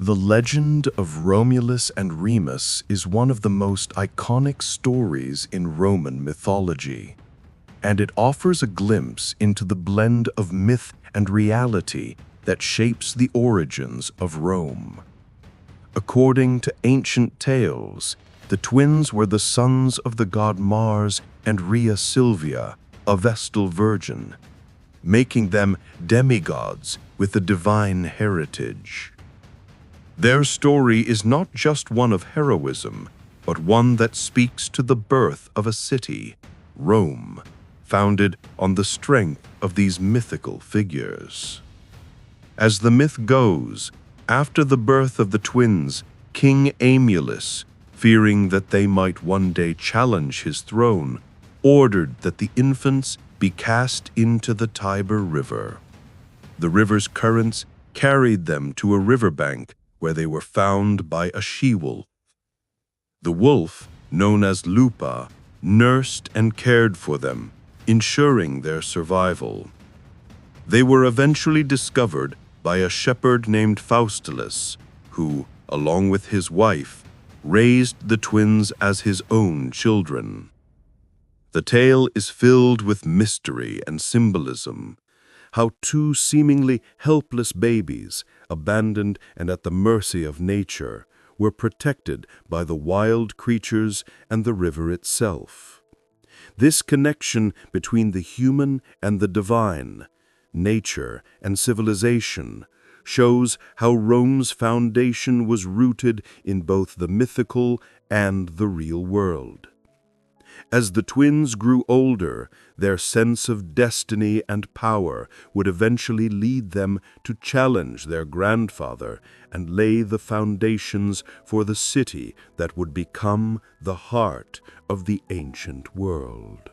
The legend of Romulus and Remus is one of the most iconic stories in Roman mythology, and it offers a glimpse into the blend of myth and reality that shapes the origins of Rome. According to ancient tales, the twins were the sons of the god Mars and Rhea Silvia, a Vestal virgin, making them demigods with a divine heritage. Their story is not just one of heroism, but one that speaks to the birth of a city, Rome, founded on the strength of these mythical figures. As the myth goes, after the birth of the twins, King Romulus, fearing that they might one day challenge his throne, ordered that the infants be cast into the Tiber River. The river's currents carried them to a riverbank where they were found by a she-wolf. The wolf, known as Lupa, nursed and cared for them, ensuring their survival. They were eventually discovered by a shepherd named Faustulus, who, along with his wife, raised the twins as his own children. The tale is filled with mystery and symbolism, how two seemingly helpless babies, abandoned and at the mercy of nature, were protected by the wild creatures and the river itself. This connection between the human and the divine, nature and civilization, shows how Rome's foundation was rooted in both the mythical and the real world. As the twins grew older, their sense of destiny and power would eventually lead them to challenge their grandfather and lay the foundations for the city that would become the heart of the ancient world.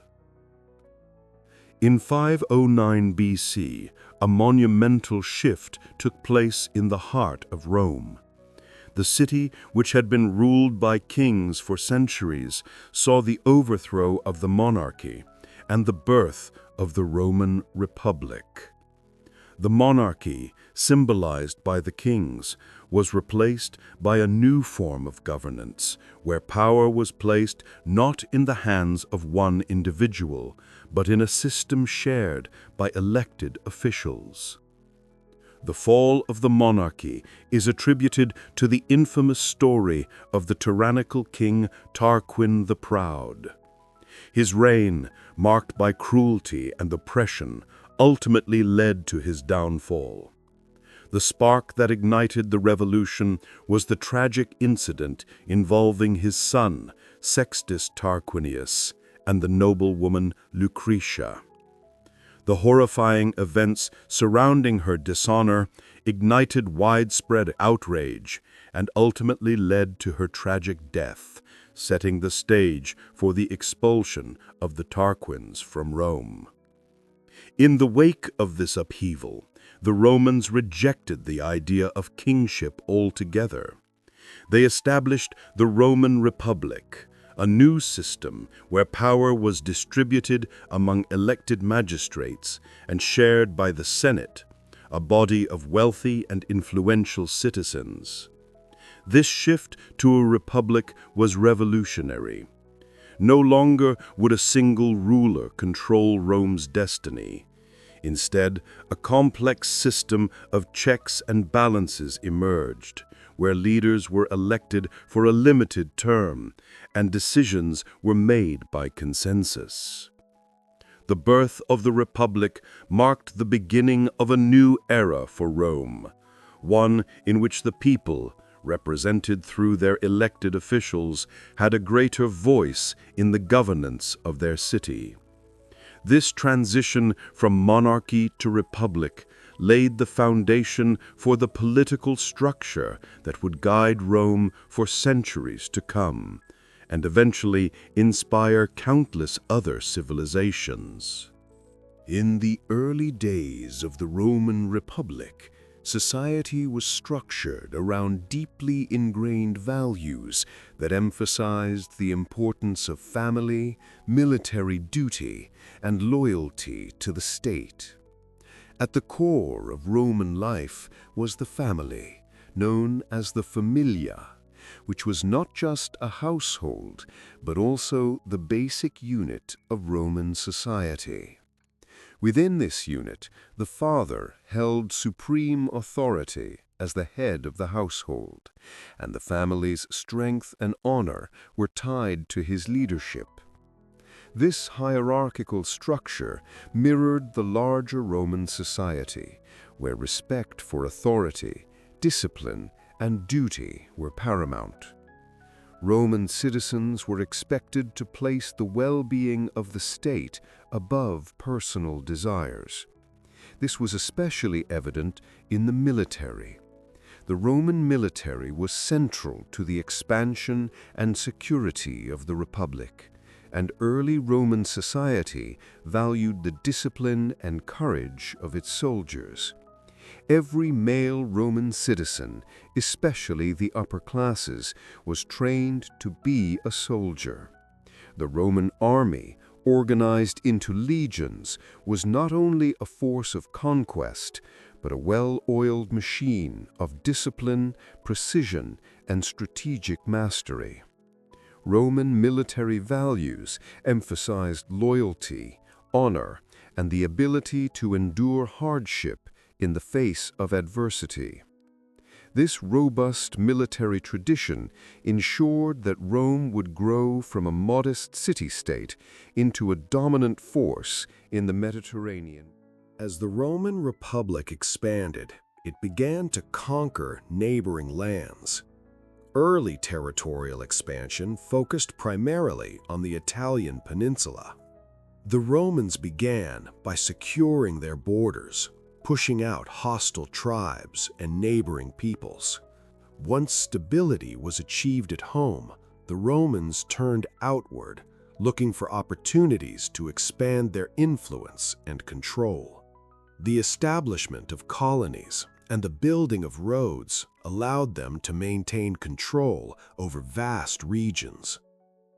In 509 BC, a monumental shift took place in the heart of Rome. The city, which had been ruled by kings for centuries, saw the overthrow of the monarchy and the birth of the Roman Republic. The monarchy, symbolized by the kings, was replaced by a new form of governance, where power was placed not in the hands of one individual, but in a system shared by elected officials. The fall of the monarchy is attributed to the infamous story of the tyrannical king Tarquin the Proud. His reign, marked by cruelty and oppression, ultimately led to his downfall. The spark that ignited the revolution was the tragic incident involving his son, Sextus Tarquinius, and the noblewoman Lucretia. The horrifying events surrounding her dishonor ignited widespread outrage and ultimately led to her tragic death, setting the stage for the expulsion of the Tarquins from Rome. In the wake of this upheaval, the Romans rejected the idea of kingship altogether. They established the Roman Republic, a new system where power was distributed among elected magistrates and shared by the Senate, a body of wealthy and influential citizens. This shift to a republic was revolutionary. No longer would a single ruler control Rome's destiny. Instead, a complex system of checks and balances emerged, where leaders were elected for a limited term and decisions were made by consensus. The birth of the Republic marked the beginning of a new era for Rome, one in which the people, represented through their elected officials, had a greater voice in the governance of their city. This transition from monarchy to republic laid the foundation for the political structure that would guide Rome for centuries to come, and eventually inspire countless other civilizations. In the early days of the Roman Republic, society was structured around deeply ingrained values that emphasized the importance of family, military duty, and loyalty to the state. At the core of Roman life was the family, known as the familia, which was not just a household, but also the basic unit of Roman society. Within this unit, the father held supreme authority as the head of the household, and the family's strength and honor were tied to his leadership. This hierarchical structure mirrored the larger Roman society, where respect for authority, discipline, and duty were paramount. Roman citizens were expected to place the well-being of the state above personal desires. This was especially evident in the military. The Roman military was central to the expansion and security of the Republic, and early Roman society valued the discipline and courage of its soldiers. Every male Roman citizen, especially the upper classes, was trained to be a soldier. The Roman army, organized into legions, was not only a force of conquest, but a well-oiled machine of discipline, precision, and strategic mastery. Roman military values emphasized loyalty, honor, and the ability to endure hardship in the face of adversity. This robust military tradition ensured that Rome would grow from a modest city-state into a dominant force in the Mediterranean. As the Roman Republic expanded, it began to conquer neighboring lands. Early territorial expansion focused primarily on the Italian peninsula. The Romans began by securing their borders, pushing out hostile tribes and neighboring peoples. Once stability was achieved at home, the Romans turned outward, looking for opportunities to expand their influence and control. The establishment of colonies and the building of roads allowed them to maintain control over vast regions.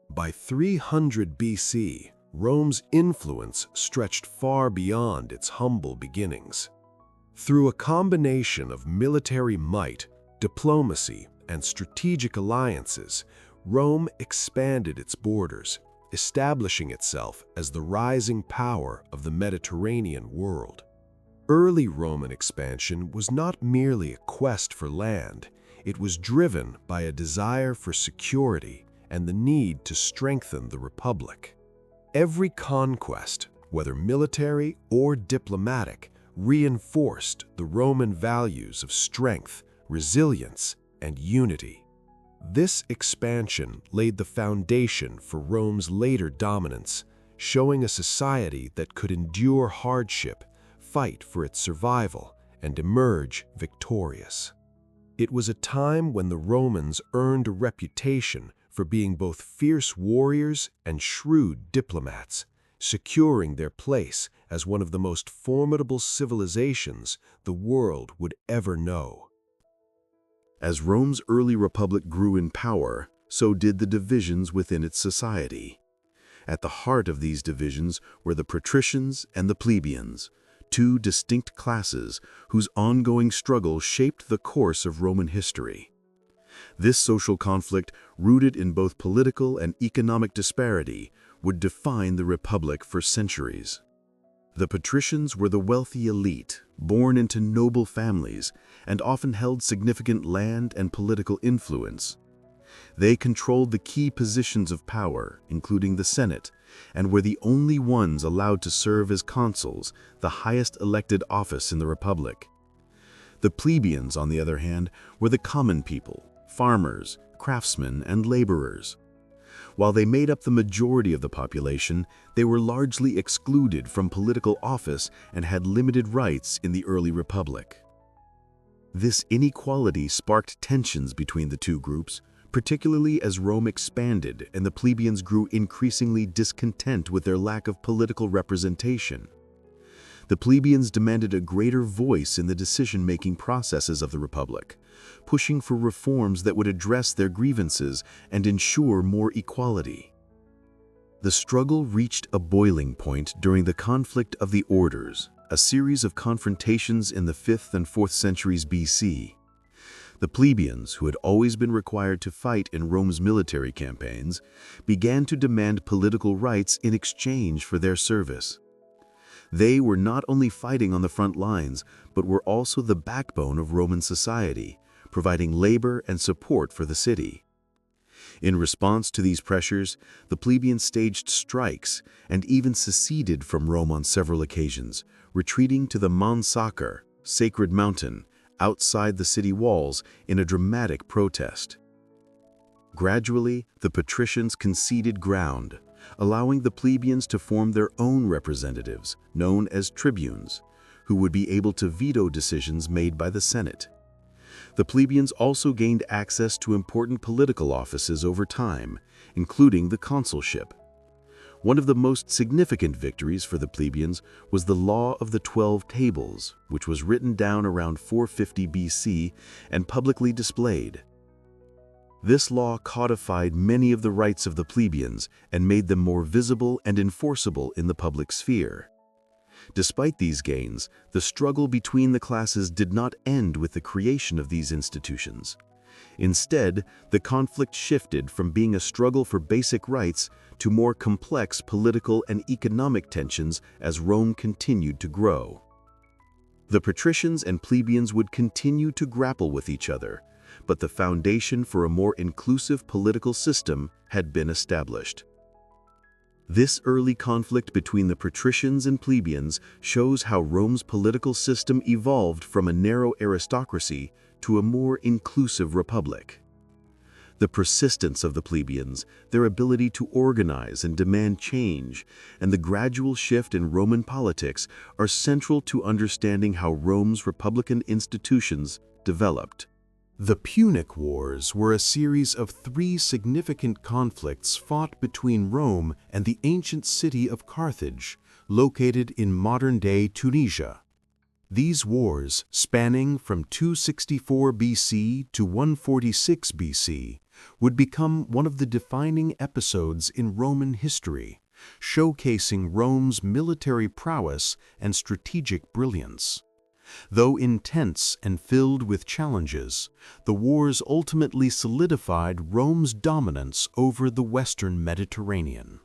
By 300 BC, Rome's influence stretched far beyond its humble beginnings. Through a combination of military might, diplomacy, and strategic alliances, Rome expanded its borders, establishing itself as the rising power of the Mediterranean world. Early Roman expansion was not merely a quest for land, it was driven by a desire for security and the need to strengthen the Republic. Every conquest, whether military or diplomatic, reinforced the Roman values of strength, resilience, and unity. This expansion laid the foundation for Rome's later dominance, showing a society that could endure hardship, fight for its survival, and emerge victorious. It was a time when the Romans earned a reputation for being both fierce warriors and shrewd diplomats, securing their place as one of the most formidable civilizations the world would ever know. As Rome's early republic grew in power, so did the divisions within its society. At the heart of these divisions were the patricians and the plebeians, two distinct classes whose ongoing struggle shaped the course of Roman history. This social conflict, rooted in both political and economic disparity, would define the Republic for centuries. The patricians were the wealthy elite, born into noble families, and often held significant land and political influence. They controlled the key positions of power, including the Senate, and were the only ones allowed to serve as consuls, the highest elected office in the Republic. The plebeians, on the other hand, were the common people, farmers, craftsmen, and laborers. While they made up the majority of the population, they were largely excluded from political office and had limited rights in the early Republic. This inequality sparked tensions between the two groups, particularly as Rome expanded and the plebeians grew increasingly discontent with their lack of political representation. The plebeians demanded a greater voice in the decision-making processes of the Republic, pushing for reforms that would address their grievances and ensure more equality. The struggle reached a boiling point during the conflict of the orders, a series of confrontations in the 5th and 4th centuries BC. The plebeians, who had always been required to fight in Rome's military campaigns, began to demand political rights in exchange for their service. They were not only fighting on the front lines, but were also the backbone of Roman society, providing labor and support for the city. In response to these pressures, the plebeians staged strikes and even seceded from Rome on several occasions, retreating to the Mons Sacer, sacred mountain, outside the city walls in a dramatic protest. Gradually, the patricians conceded ground, allowing the plebeians to form their own representatives, known as tribunes, who would be able to veto decisions made by the Senate. The plebeians also gained access to important political offices over time, including the consulship. One of the most significant victories for the plebeians was the Law of the 12 Tables, which was written down around 450 BC and publicly displayed. This law codified many of the rights of the plebeians and made them more visible and enforceable in the public sphere. Despite these gains, the struggle between the classes did not end with the creation of these institutions. Instead, the conflict shifted from being a struggle for basic rights to more complex political and economic tensions as Rome continued to grow. The patricians and plebeians would continue to grapple with each other, but the foundation for a more inclusive political system had been established. This early conflict between the patricians and plebeians shows how Rome's political system evolved from a narrow aristocracy to a more inclusive republic. The persistence of the plebeians, their ability to organize and demand change, and the gradual shift in Roman politics are central to understanding how Rome's republican institutions developed. The Punic Wars were a series of 3 significant conflicts fought between Rome and the ancient city of Carthage, located in modern-day Tunisia. These wars, spanning from 264 BC to 146 BC, would become one of the defining episodes in Roman history, showcasing Rome's military prowess and strategic brilliance. Though intense and filled with challenges, the wars ultimately solidified Rome's dominance over the Western Mediterranean.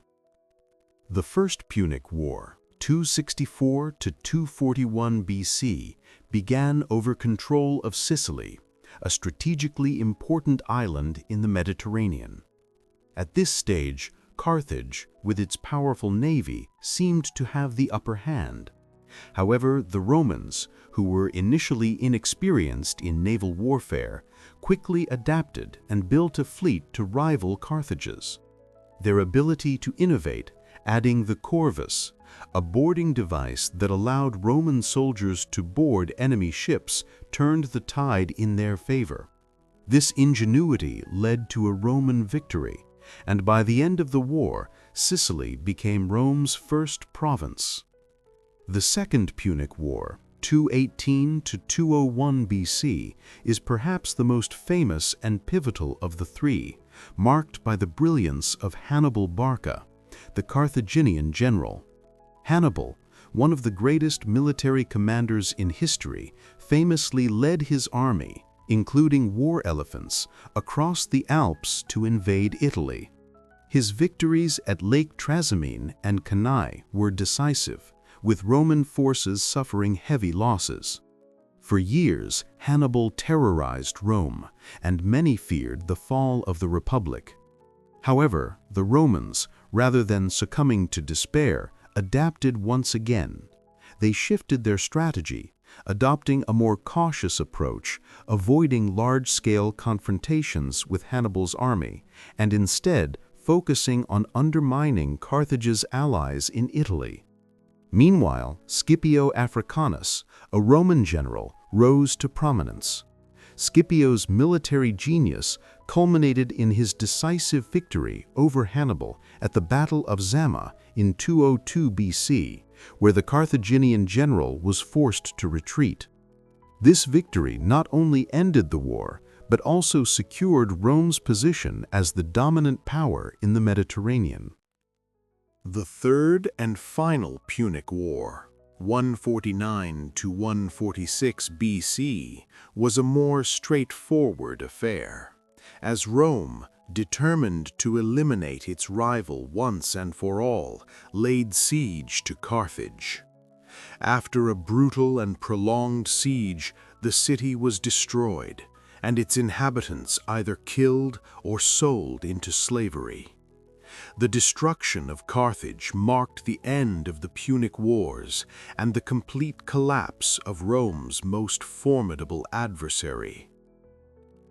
The First Punic War, 264 to 241 BC, began over control of Sicily, a strategically important island in the Mediterranean. At this stage, Carthage, with its powerful navy, seemed to have the upper hand. However, the Romans, who were initially inexperienced in naval warfare, quickly adapted and built a fleet to rival Carthage's. Their ability to innovate, adding the corvus, a boarding device that allowed Roman soldiers to board enemy ships, turned the tide in their favor. This ingenuity led to a Roman victory, and by the end of the war, Sicily became Rome's first province. The Second Punic War, 218 to 201 BC, is perhaps the most famous and pivotal of the 3, marked by the brilliance of Hannibal Barca, the Carthaginian general. Hannibal, one of the greatest military commanders in history, famously led his army, including war elephants, across the Alps to invade Italy. His victories at Lake Trasimene and Cannae were decisive, with Roman forces suffering heavy losses. For years, Hannibal terrorized Rome, and many feared the fall of the Republic. However, the Romans, rather than succumbing to despair, adapted once again. They shifted their strategy, adopting a more cautious approach, avoiding large-scale confrontations with Hannibal's army, and instead focusing on undermining Carthage's allies in Italy. Meanwhile, Scipio Africanus, a Roman general, rose to prominence. Scipio's military genius culminated in his decisive victory over Hannibal at the Battle of Zama in 202 BC, where the Carthaginian general was forced to retreat. This victory not only ended the war, but also secured Rome's position as the dominant power in the Mediterranean. The Third and Final Punic War, 149 to 146 BC, was a more straightforward affair, as Rome, determined to eliminate its rival once and for all, laid siege to Carthage. After a brutal and prolonged siege, the city was destroyed, and its inhabitants either killed or sold into slavery. The destruction of Carthage marked the end of the Punic Wars and the complete collapse of Rome's most formidable adversary.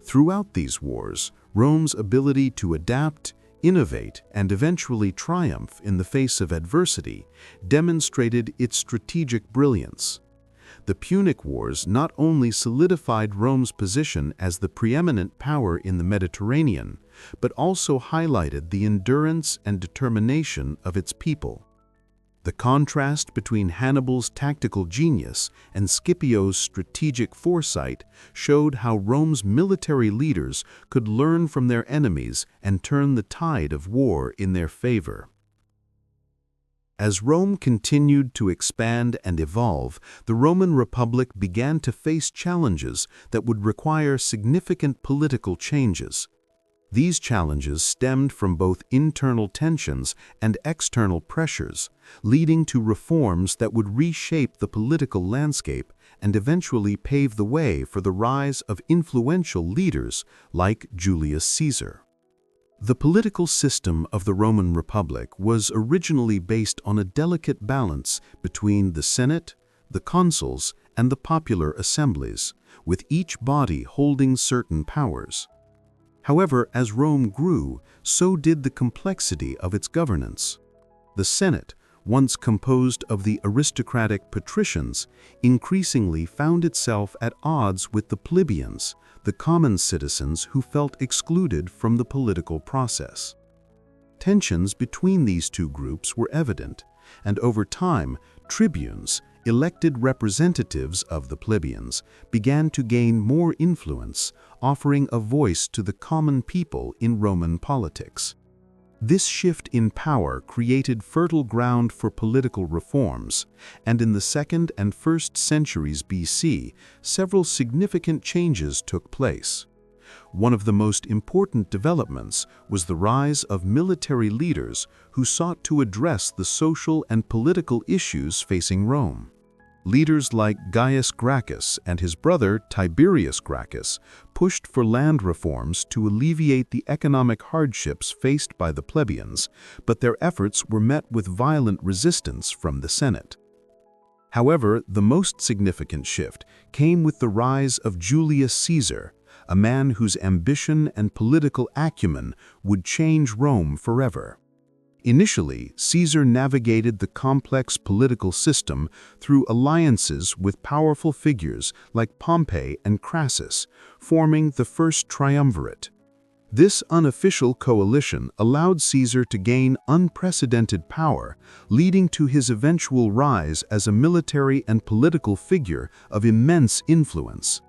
Throughout these wars, Rome's ability to adapt, innovate, and eventually triumph in the face of adversity demonstrated its strategic brilliance. The Punic Wars not only solidified Rome's position as the preeminent power in the Mediterranean, but also highlighted the endurance and determination of its people. The contrast between Hannibal's tactical genius and Scipio's strategic foresight showed how Rome's military leaders could learn from their enemies and turn the tide of war in their favor. As Rome continued to expand and evolve, the Roman Republic began to face challenges that would require significant political changes. These challenges stemmed from both internal tensions and external pressures, leading to reforms that would reshape the political landscape and eventually pave the way for the rise of influential leaders like Julius Caesar. The political system of the Roman Republic was originally based on a delicate balance between the Senate, the consuls, and the popular assemblies, with each body holding certain powers. However, as Rome grew, so did the complexity of its governance. The Senate, once composed of the aristocratic patricians, increasingly found itself at odds with the plebeians, the common citizens who felt excluded from the political process. Tensions between these two groups were evident, and over time, tribunes, elected representatives of the plebeians, began to gain more influence, offering a voice to the common people in Roman politics. This shift in power created fertile ground for political reforms, and in the 2nd and 1st centuries BC, several significant changes took place. One of the most important developments was the rise of military leaders who sought to address the social and political issues facing Rome. Leaders like Gaius Gracchus and his brother Tiberius Gracchus pushed for land reforms to alleviate the economic hardships faced by the plebeians, but their efforts were met with violent resistance from the Senate. However, the most significant shift came with the rise of Julius Caesar, a man whose ambition and political acumen would change Rome forever. Initially, Caesar navigated the complex political system through alliances with powerful figures like Pompey and Crassus, forming the first triumvirate. This unofficial coalition allowed Caesar to gain unprecedented power, leading to his eventual rise as a military and political figure of immense influence.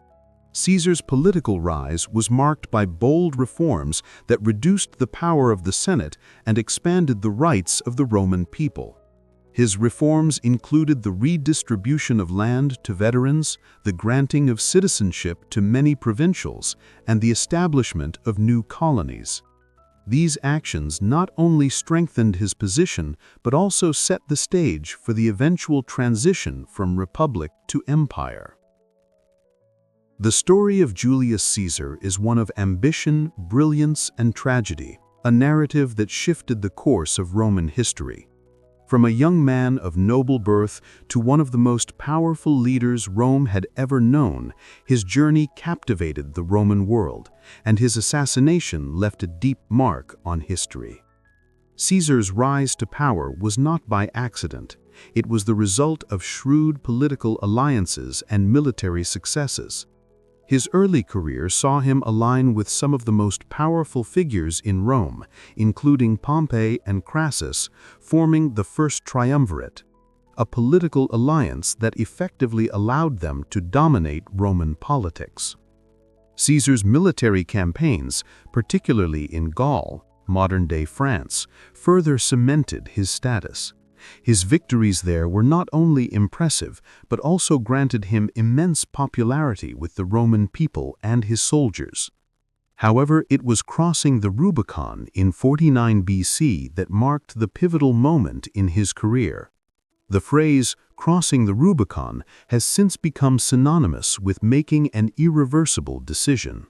Caesar's political rise was marked by bold reforms that reduced the power of the Senate and expanded the rights of the Roman people. His reforms included the redistribution of land to veterans, the granting of citizenship to many provincials, and the establishment of new colonies. These actions not only strengthened his position, but also set the stage for the eventual transition from republic to empire. The story of Julius Caesar is one of ambition, brilliance, and tragedy, a narrative that shifted the course of Roman history. From a young man of noble birth to one of the most powerful leaders Rome had ever known, his journey captivated the Roman world, and his assassination left a deep mark on history. Caesar's rise to power was not by accident. It was the result of shrewd political alliances and military successes. His early career saw him align with some of the most powerful figures in Rome, including Pompey and Crassus, forming the First Triumvirate, a political alliance that effectively allowed them to dominate Roman politics. Caesar's military campaigns, particularly in Gaul, modern-day France, further cemented his status. His victories there were not only impressive, but also granted him immense popularity with the Roman people and his soldiers. However, it was crossing the Rubicon in 49 BC that marked the pivotal moment in his career. The phrase, "crossing the Rubicon," has since become synonymous with making an irreversible decision.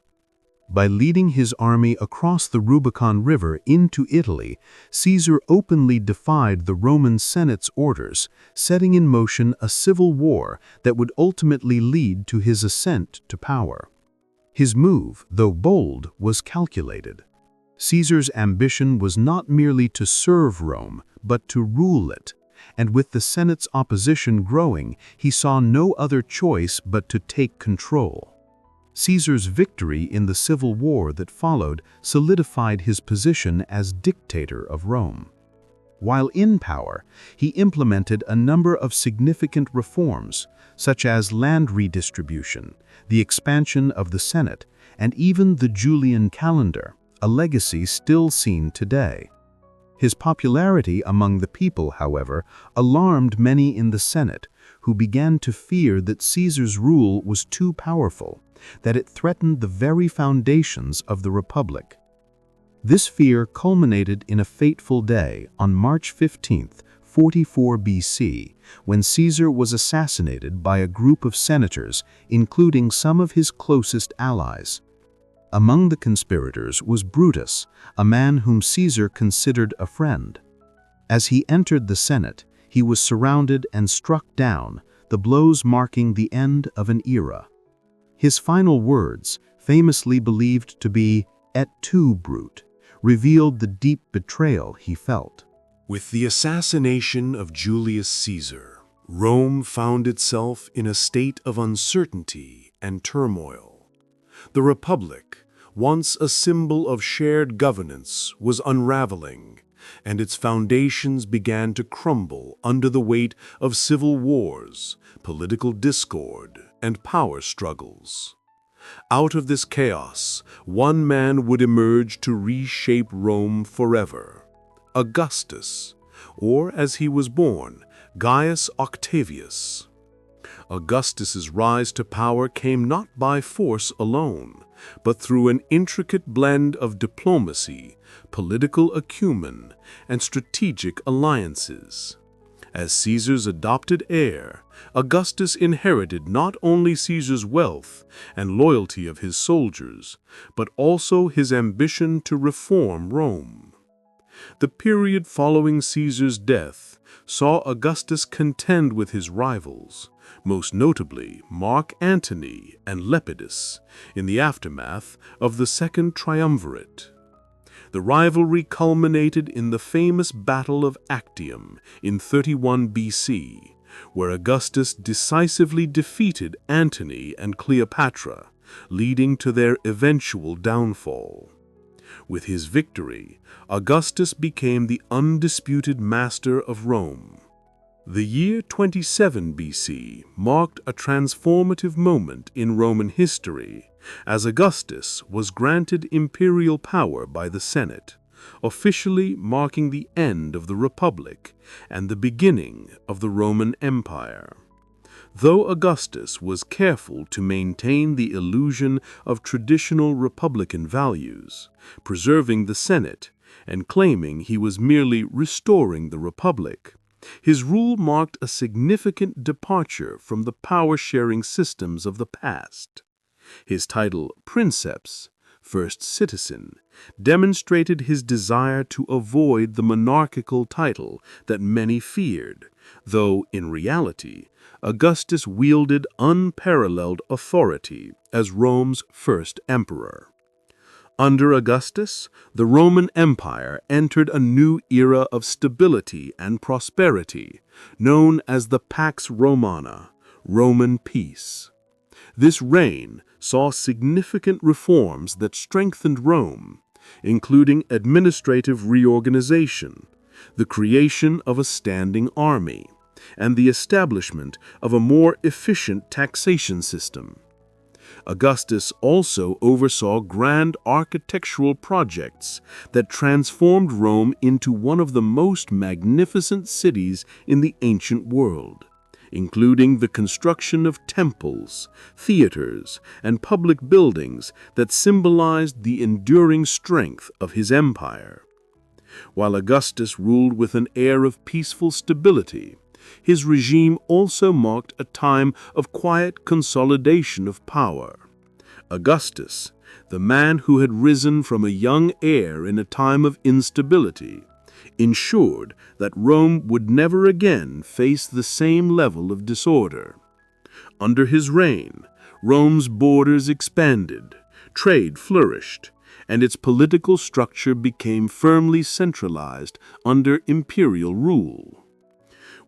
By leading his army across the Rubicon River into Italy, Caesar openly defied the Roman Senate's orders, setting in motion a civil war that would ultimately lead to his ascent to power. His move, though bold, was calculated. Caesar's ambition was not merely to serve Rome, but to rule it, and with the Senate's opposition growing, he saw no other choice but to take control. Caesar's victory in the civil war that followed solidified his position as dictator of Rome. While in power, he implemented a number of significant reforms, such as land redistribution, the expansion of the Senate, and even the Julian calendar, a legacy still seen today. His popularity among the people, however, alarmed many in the Senate, who began to fear that Caesar's rule was too powerful, that it threatened the very foundations of the Republic. This fear culminated in a fateful day on March 15, 44 BC, when Caesar was assassinated by a group of senators, including some of his closest allies. Among the conspirators was Brutus, a man whom Caesar considered a friend. As he entered the Senate, he was surrounded and struck down, the blows marking the end of an era. His final words, famously believed to be "Et tu, Brute," revealed the deep betrayal he felt. With the assassination of Julius Caesar, Rome found itself in a state of uncertainty and turmoil. The Republic, once a symbol of shared governance, was unraveling, and its foundations began to crumble under the weight of civil wars, political discord, and power struggles. Out of this chaos, one man would emerge to reshape Rome forever: Augustus, or as he was born, Gaius Octavius. Augustus's rise to power came not by force alone, but through an intricate blend of diplomacy, political acumen, and strategic alliances. As Caesar's adopted heir, Augustus inherited not only Caesar's wealth and loyalty of his soldiers, but also his ambition to reform Rome. The period following Caesar's death saw Augustus contend with his rivals, most notably Mark Antony and Lepidus, in the aftermath of the Second Triumvirate. The rivalry culminated in the famous Battle of Actium in 31 BC, where Augustus decisively defeated Antony and Cleopatra, leading to their eventual downfall. With his victory, Augustus became the undisputed master of Rome. The year 27 BC marked a transformative moment in Roman history, as Augustus was granted imperial power by the Senate, officially marking the end of the Republic and the beginning of the Roman Empire. Though Augustus was careful to maintain the illusion of traditional republican values, preserving the Senate and claiming he was merely restoring the Republic, his rule marked a significant departure from the power-sharing systems of the past. His title, Princeps, First Citizen, demonstrated his desire to avoid the monarchical title that many feared, though, in reality, Augustus wielded unparalleled authority as Rome's first emperor. Under Augustus, the Roman Empire entered a new era of stability and prosperity, known as the Pax Romana, Roman peace. This reign saw significant reforms that strengthened Rome, including administrative reorganization, the creation of a standing army, and the establishment of a more efficient taxation system. Augustus also oversaw grand architectural projects that transformed Rome into one of the most magnificent cities in the ancient world, including the construction of temples, theaters, and public buildings that symbolized the enduring strength of his empire. While Augustus ruled with an air of peaceful stability, his regime also marked a time of quiet consolidation of power. Augustus, the man who had risen from a young heir in a time of instability, ensured that Rome would never again face the same level of disorder. Under his reign, Rome's borders expanded, trade flourished, and its political structure became firmly centralized under imperial rule.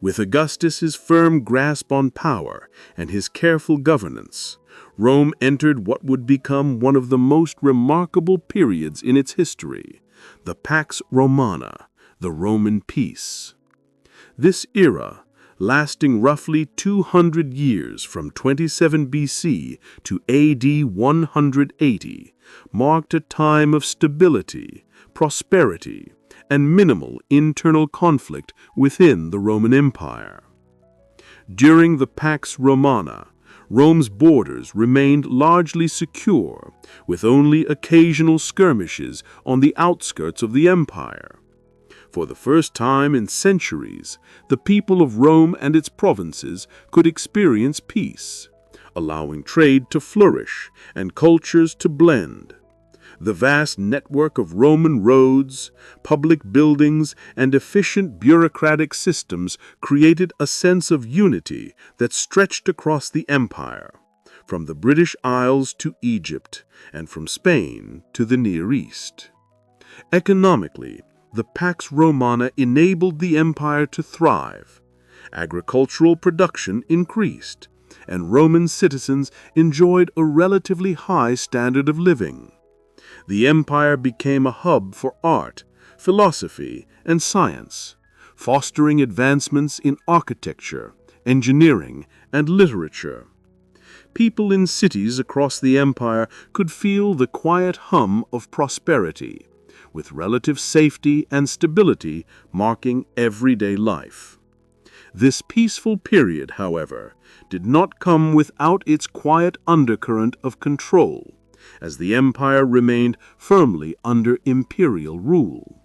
With Augustus's firm grasp on power and his careful governance, Rome entered what would become one of the most remarkable periods in its history, the Pax Romana, the Roman peace. This era, lasting roughly 200 years from 27 BC to AD 180, marked a time of stability, prosperity, and minimal internal conflict within the Roman Empire. During the Pax Romana, Rome's borders remained largely secure, with only occasional skirmishes on the outskirts of the empire. For the first time in centuries, the people of Rome and its provinces could experience peace, allowing trade to flourish and cultures to blend. The vast network of Roman roads, public buildings, and efficient bureaucratic systems created a sense of unity that stretched across the empire, from the British Isles to Egypt, and from Spain to the Near East. Economically, the Pax Romana enabled the empire to thrive. Agricultural production increased, and Roman citizens enjoyed a relatively high standard of living. The empire became a hub for art, philosophy, and science, fostering advancements in architecture, engineering, and literature. People in cities across the empire could feel the quiet hum of prosperity, with relative safety and stability marking everyday life. This peaceful period, however, did not come without its quiet undercurrent of control, as the empire remained firmly under imperial rule.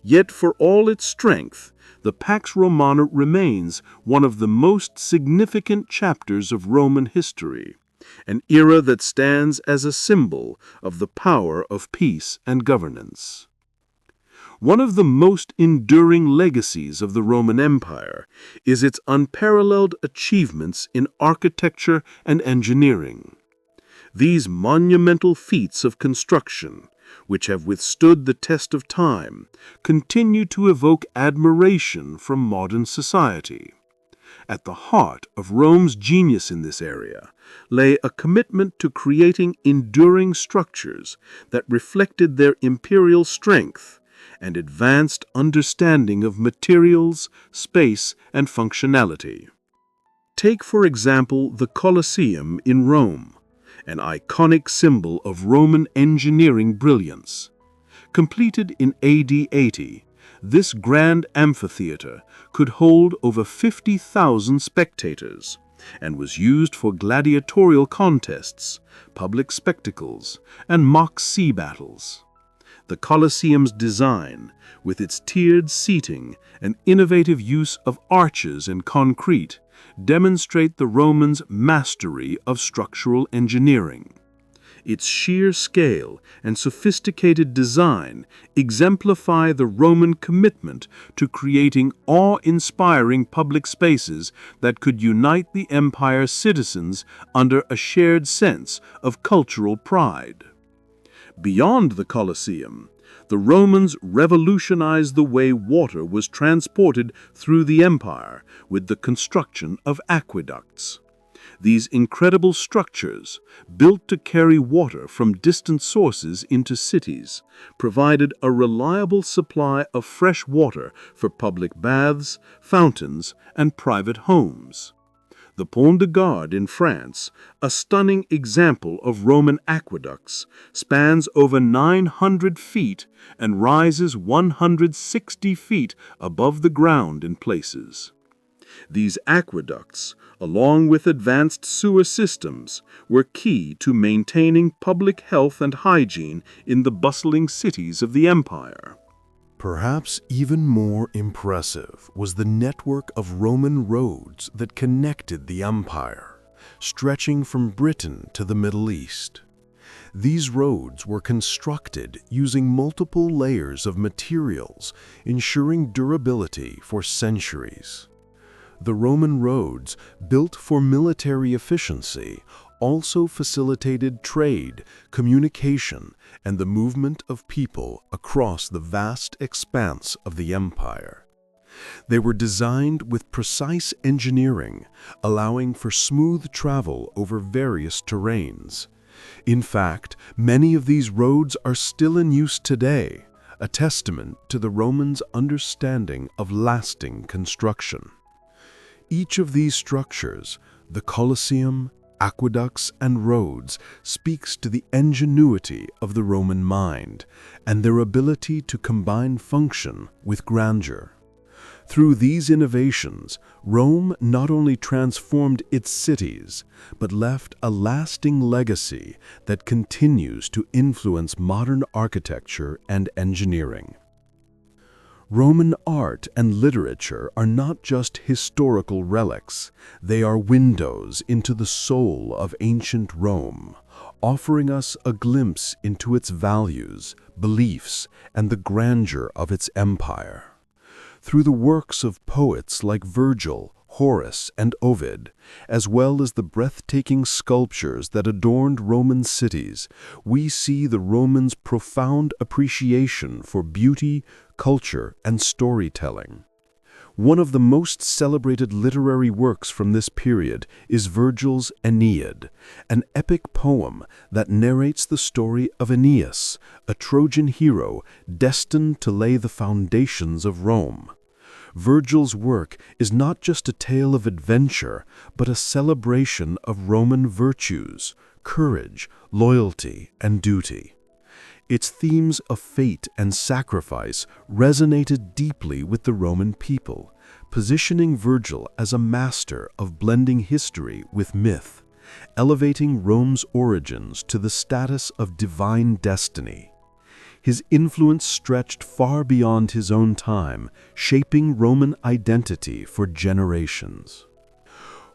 Yet for all its strength, the Pax Romana remains one of the most significant chapters of Roman history, an era that stands as a symbol of the power of peace and governance. One of the most enduring legacies of the Roman Empire is its unparalleled achievements in architecture and engineering. These monumental feats of construction, which have withstood the test of time, continue to evoke admiration from modern society. At the heart of Rome's genius in this area lay a commitment to creating enduring structures that reflected their imperial strength and advanced understanding of materials, space, and functionality. Take, for example, the Colosseum in Rome, an iconic symbol of Roman engineering brilliance. Completed in AD 80, this grand amphitheater could hold over 50,000 spectators and was used for gladiatorial contests, public spectacles, and mock sea battles. The Colosseum's design, with its tiered seating and innovative use of arches and concrete, demonstrate the Romans' mastery of structural engineering. Its sheer scale and sophisticated design exemplify the Roman commitment to creating awe-inspiring public spaces that could unite the empire's citizens under a shared sense of cultural pride. Beyond the Colosseum, the Romans revolutionized the way water was transported through the empire with the construction of aqueducts. These incredible structures, built to carry water from distant sources into cities, provided a reliable supply of fresh water for public baths, fountains, and private homes. The Pont de Garde in France, a stunning example of Roman aqueducts, spans over 900 feet and rises 160 feet above the ground in places. These aqueducts, along with advanced sewer systems, were key to maintaining public health and hygiene in the bustling cities of the empire. Perhaps even more impressive was the network of Roman roads that connected the empire, stretching from Britain to the Middle East. These roads were constructed using multiple layers of materials, ensuring durability for centuries. The Roman roads, built for military efficiency, also facilitated trade, communication, and the movement of people across the vast expanse of the empire. They were designed with precise engineering, allowing for smooth travel over various terrains. In fact, many of these roads are still in use today, a testament to the Romans' understanding of lasting construction. Each of these structures, the Colosseum, aqueducts, and roads, speaks to the ingenuity of the Roman mind and their ability to combine function with grandeur. Through these innovations, Rome not only transformed its cities, but left a lasting legacy that continues to influence modern architecture and engineering. Roman art and literature are not just historical relics, they are windows into the soul of ancient Rome, offering us a glimpse into its values, beliefs, and the grandeur of its empire. Through the works of poets like Virgil, Horace, and Ovid, as well as the breathtaking sculptures that adorned Roman cities, we see the Romans' profound appreciation for beauty, culture, and storytelling. One of the most celebrated literary works from this period is Virgil's Aeneid, an epic poem that narrates the story of Aeneas, a Trojan hero destined to lay the foundations of Rome. Virgil's work is not just a tale of adventure, but a celebration of Roman virtues, courage, loyalty, and duty. Its themes of fate and sacrifice resonated deeply with the Roman people, positioning Virgil as a master of blending history with myth, elevating Rome's origins to the status of divine destiny. His influence stretched far beyond his own time, shaping Roman identity for generations.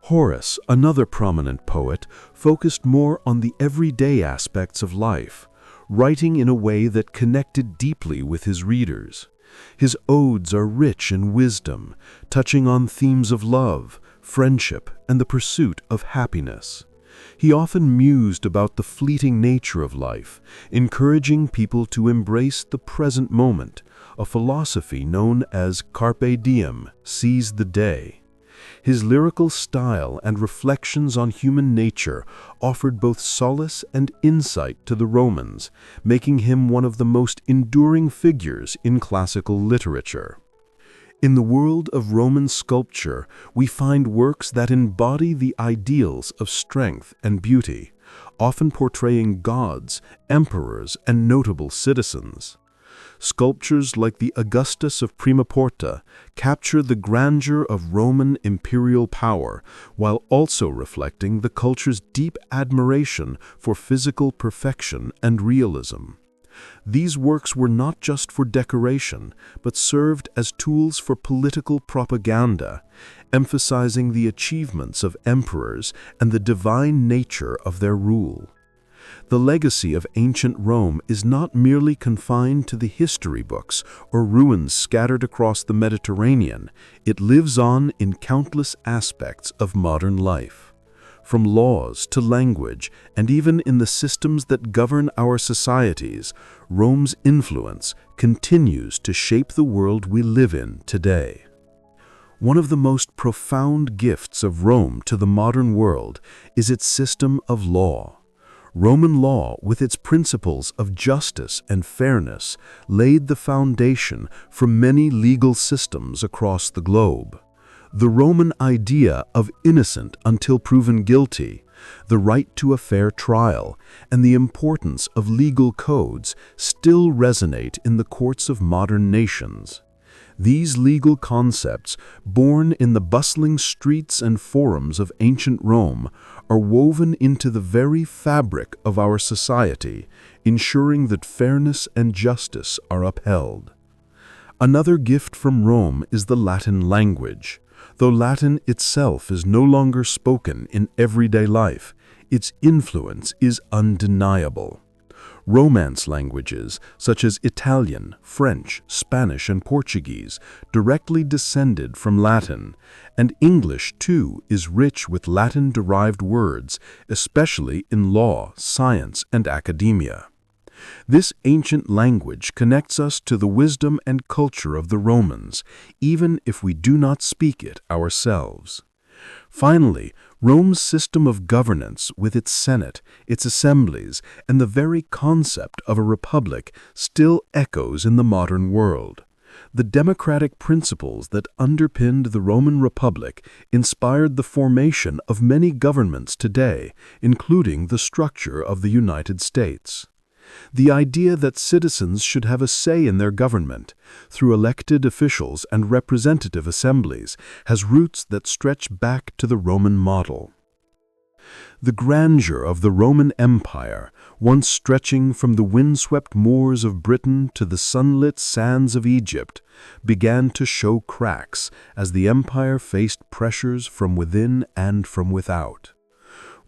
Horace, another prominent poet, focused more on the everyday aspects of life, writing in a way that connected deeply with his readers. His odes are rich in wisdom, touching on themes of love, friendship, and the pursuit of happiness. He often mused about the fleeting nature of life, encouraging people to embrace the present moment, a philosophy known as carpe diem, seize the day. His lyrical style and reflections on human nature offered both solace and insight to the Romans, making him one of the most enduring figures in classical literature. In the world of Roman sculpture, we find works that embody the ideals of strength and beauty, often portraying gods, emperors, and notable citizens. Sculptures like the Augustus of Prima Porta capture the grandeur of Roman imperial power, while also reflecting the culture's deep admiration for physical perfection and realism. These works were not just for decoration, but served as tools for political propaganda, emphasizing the achievements of emperors and the divine nature of their rule. The legacy of ancient Rome is not merely confined to the history books or ruins scattered across the Mediterranean. It lives on in countless aspects of modern life. From laws to language, and even in the systems that govern our societies, Rome's influence continues to shape the world we live in today. One of the most profound gifts of Rome to the modern world is its system of law. Roman law, with its principles of justice and fairness, laid the foundation for many legal systems across the globe. The Roman idea of innocent until proven guilty, the right to a fair trial, and the importance of legal codes still resonate in the courts of modern nations. These legal concepts, born in the bustling streets and forums of ancient Rome, are woven into the very fabric of our society, ensuring that fairness and justice are upheld. Another gift from Rome is the Latin language. Though Latin itself is no longer spoken in everyday life, its influence is undeniable. Romance languages, such as Italian, French, Spanish, and Portuguese, directly descended from Latin, and English, too, is rich with Latin-derived words, especially in law, science, and academia. This ancient language connects us to the wisdom and culture of the Romans, even if we do not speak it ourselves. Finally, Rome's system of governance with its Senate, its assemblies, and the very concept of a republic still echoes in the modern world. The democratic principles that underpinned the Roman Republic inspired the formation of many governments today, including the structure of the United States. The idea that citizens should have a say in their government, through elected officials and representative assemblies, has roots that stretch back to the Roman model. The grandeur of the Roman Empire, once stretching from the windswept moors of Britain to the sunlit sands of Egypt, began to show cracks as the empire faced pressures from within and from without.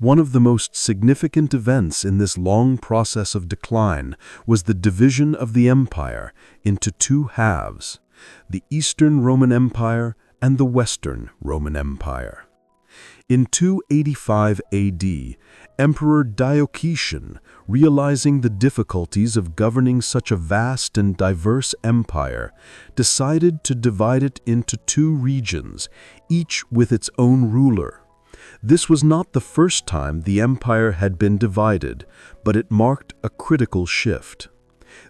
One of the most significant events in this long process of decline was the division of the empire into two halves, the Eastern Roman Empire and the Western Roman Empire. In 285 AD, Emperor Diocletian, realizing the difficulties of governing such a vast and diverse empire, decided to divide it into two regions, each with its own ruler. This was not the first time the empire had been divided, but it marked a critical shift.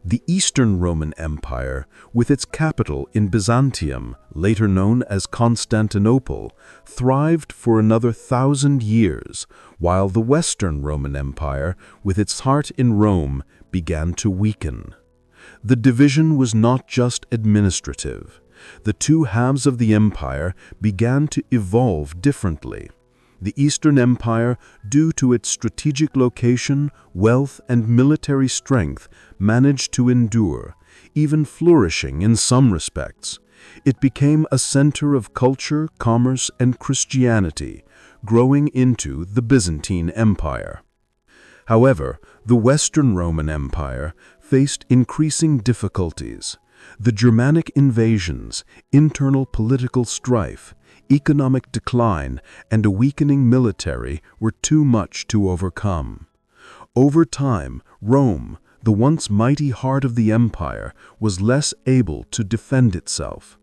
The Eastern Roman Empire, with its capital in Byzantium, later known as Constantinople, thrived for another 1,000 years, while the Western Roman Empire, with its heart in Rome, began to weaken. The division was not just administrative. The two halves of the empire began to evolve differently. The Eastern Empire, due to its strategic location, wealth, and military strength, managed to endure, even flourishing in some respects. It became a center of culture, commerce, and Christianity, growing into the Byzantine Empire. However, the Western Roman Empire faced increasing difficulties. The Germanic invasions, internal political strife, economic decline, and a weakening military were too much to overcome. Over time, Rome, the once mighty heart of the empire, was less able to defend itself.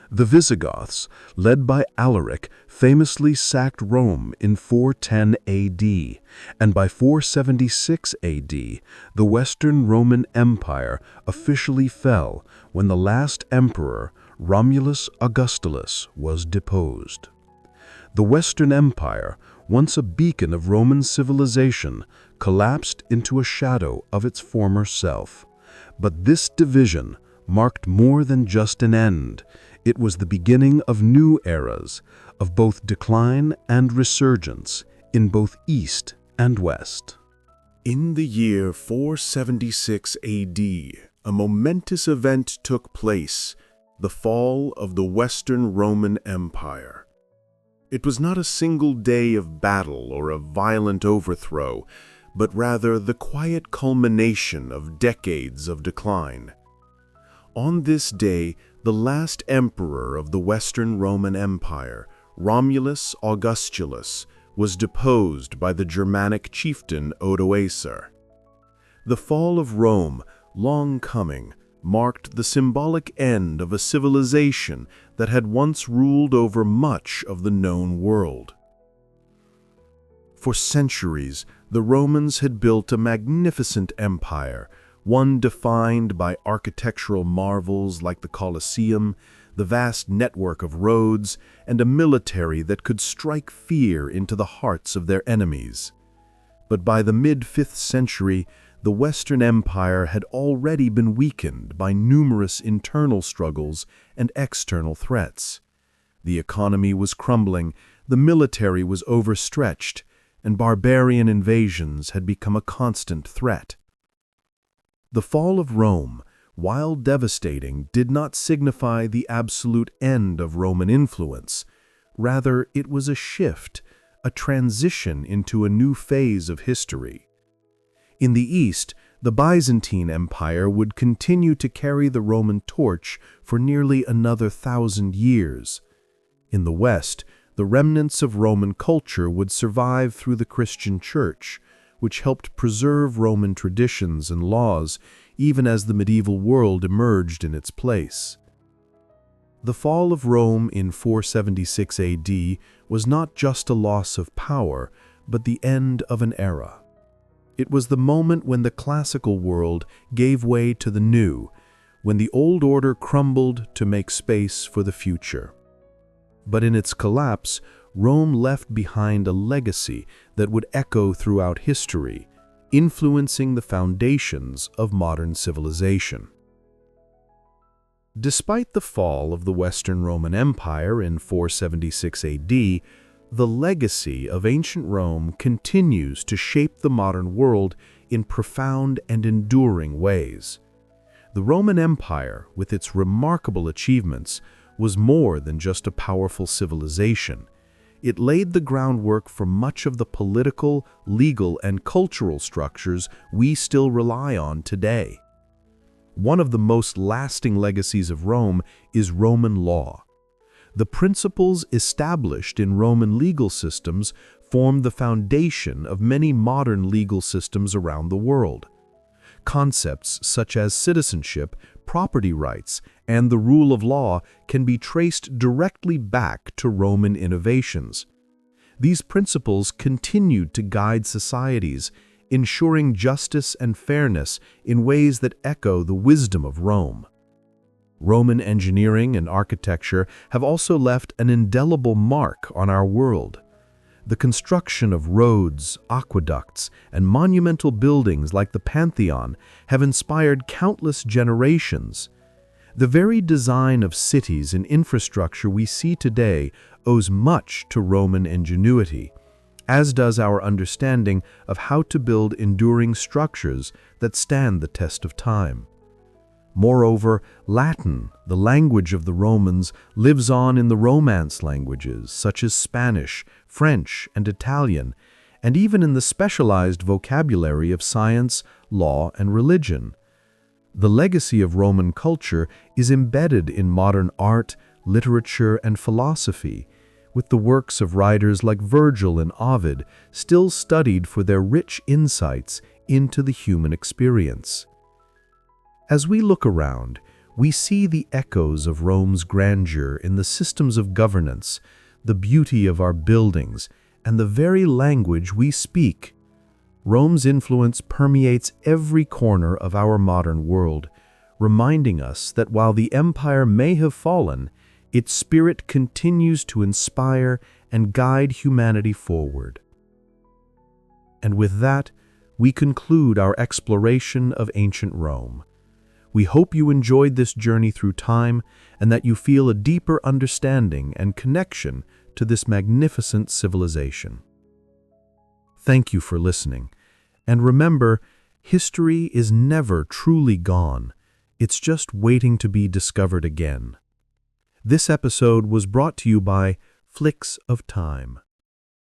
The Visigoths, led by Alaric, famously sacked Rome in 410 AD, and by 476 AD, the Western Roman Empire officially fell when the last emperor, Romulus Augustus, was deposed. The Western Empire, once a beacon of Roman civilization, collapsed into a shadow of its former self. But this division marked more than just an end. It was the beginning of new eras, of both decline and resurgence, in both East and West. In the year 476 AD, a momentous event took place, the fall of the Western Roman Empire. It was not a single day of battle or a violent overthrow, but rather the quiet culmination of decades of decline. On this day, the last emperor of the Western Roman Empire, Romulus Augustulus, was deposed by the Germanic chieftain Odoacer. The fall of Rome, long coming, marked the symbolic end of a civilization that had once ruled over much of the known world. For centuries, the Romans had built a magnificent empire, one defined by architectural marvels like the Colosseum, the vast network of roads, and a military that could strike fear into the hearts of their enemies. But by the mid-5th century, the Western Empire had already been weakened by numerous internal struggles and external threats. The economy was crumbling, the military was overstretched, and barbarian invasions had become a constant threat. The fall of Rome, while devastating, did not signify the absolute end of Roman influence. Rather, it was a shift, a transition into a new phase of history. In the East, the Byzantine Empire would continue to carry the Roman torch for nearly another 1,000 years. In the West, the remnants of Roman culture would survive through the Christian Church, which helped preserve Roman traditions and laws even as the medieval world emerged in its place. The fall of Rome in 476 AD was not just a loss of power, but the end of an era. It was the moment when the classical world gave way to the new, when the old order crumbled to make space for the future. But in its collapse, Rome left behind a legacy that would echo throughout history, influencing the foundations of modern civilization. Despite the fall of the Western Roman Empire in 476 AD, the legacy of ancient Rome continues to shape the modern world in profound and enduring ways. The Roman Empire, with its remarkable achievements, was more than just a powerful civilization. It laid the groundwork for much of the political, legal, and cultural structures we still rely on today. One of the most lasting legacies of Rome is Roman law. The principles established in Roman legal systems form the foundation of many modern legal systems around the world. Concepts such as citizenship, property rights, and the rule of law can be traced directly back to Roman innovations. These principles continued to guide societies, ensuring justice and fairness in ways that echo the wisdom of Rome. Roman engineering and architecture have also left an indelible mark on our world. The construction of roads, aqueducts, and monumental buildings like the Pantheon have inspired countless generations. The very design of cities and infrastructure we see today owes much to Roman ingenuity, as does our understanding of how to build enduring structures that stand the test of time. Moreover, Latin, the language of the Romans, lives on in the Romance languages such as Spanish, French, and Italian, and even in the specialized vocabulary of science, law, and religion. The legacy of Roman culture is embedded in modern art, literature, and philosophy, with the works of writers like Virgil and Ovid still studied for their rich insights into the human experience. As we look around, we see the echoes of Rome's grandeur in the systems of governance, the beauty of our buildings, and the very language we speak. Rome's influence permeates every corner of our modern world, reminding us that while the empire may have fallen, its spirit continues to inspire and guide humanity forward. And with that, we conclude our exploration of ancient Rome. We hope you enjoyed this journey through time and that you feel a deeper understanding and connection to this magnificent civilization. Thank you for listening. And remember, history is never truly gone. It's just waiting to be discovered again. This episode was brought to you by Flicks of Time.